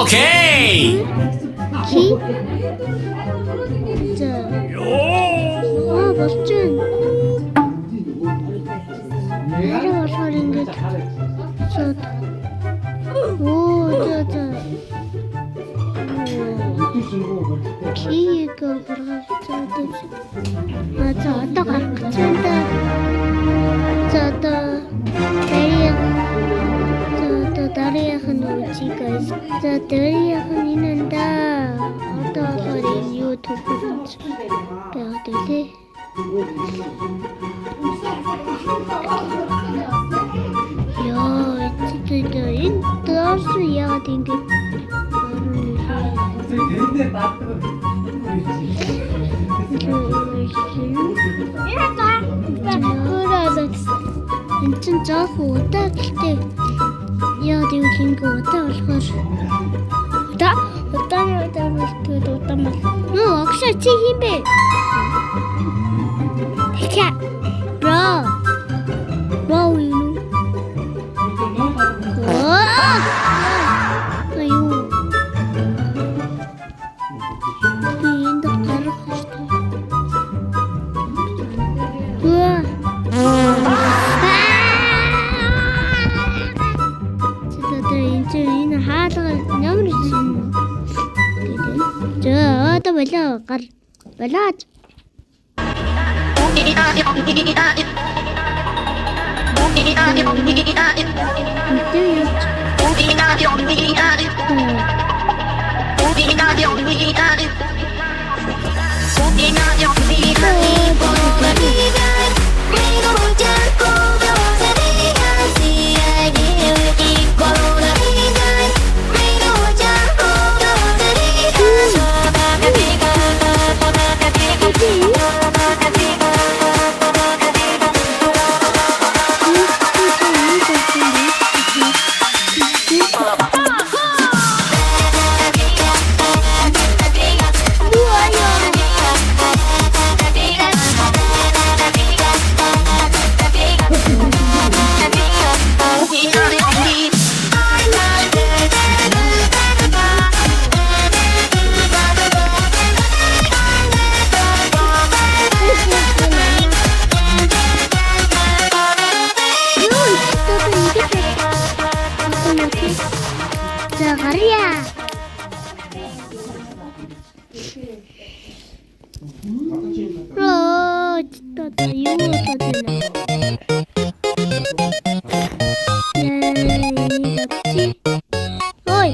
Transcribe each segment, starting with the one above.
오케이. 기? 자. 와, 멋진. 나라가 서린 게 저. 오, 저. 기가 그러자 되지. 맞아, 어떡하 그친다. 저도 다리야한 오지가 있어. 저 다리야한 있는다. 어떤 소리 유튜브 배우들이. 야, 진짜 인터스야 딩게. 진짜 호다 기대. 야, 내가 긴거 어디다 가서? 어디다 말. 너 억사 치히베. 자, bro, you know. 아유. 인도 가러 갔어. 우와. 인하다가 너무 좋네. 저 벌려 갈 벌려. 자, 가리야. 진짜 나 이거서 되네. 이렇지? 어이.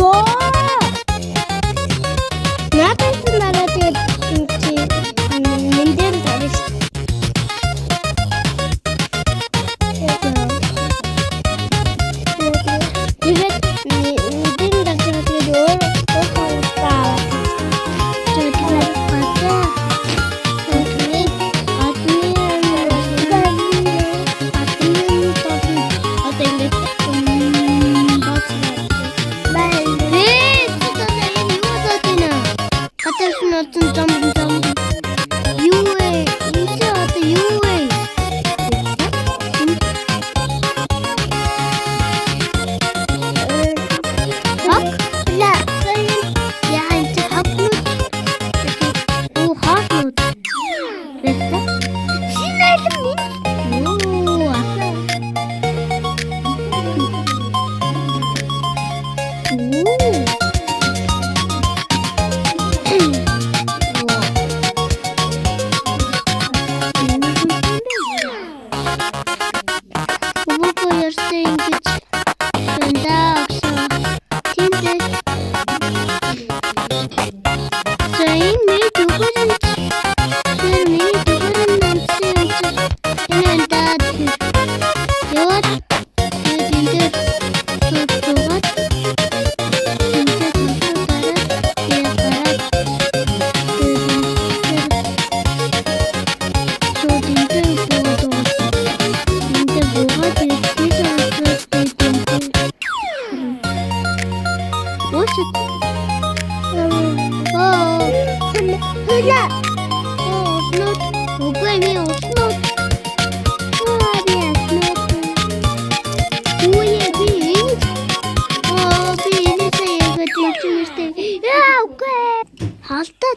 와! 나 같은 나라들 문제는 다르지.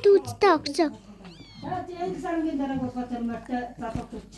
түүцтэй огцоо. За энэ саргийн дараа болгоод тэр мөртөө залуу төч.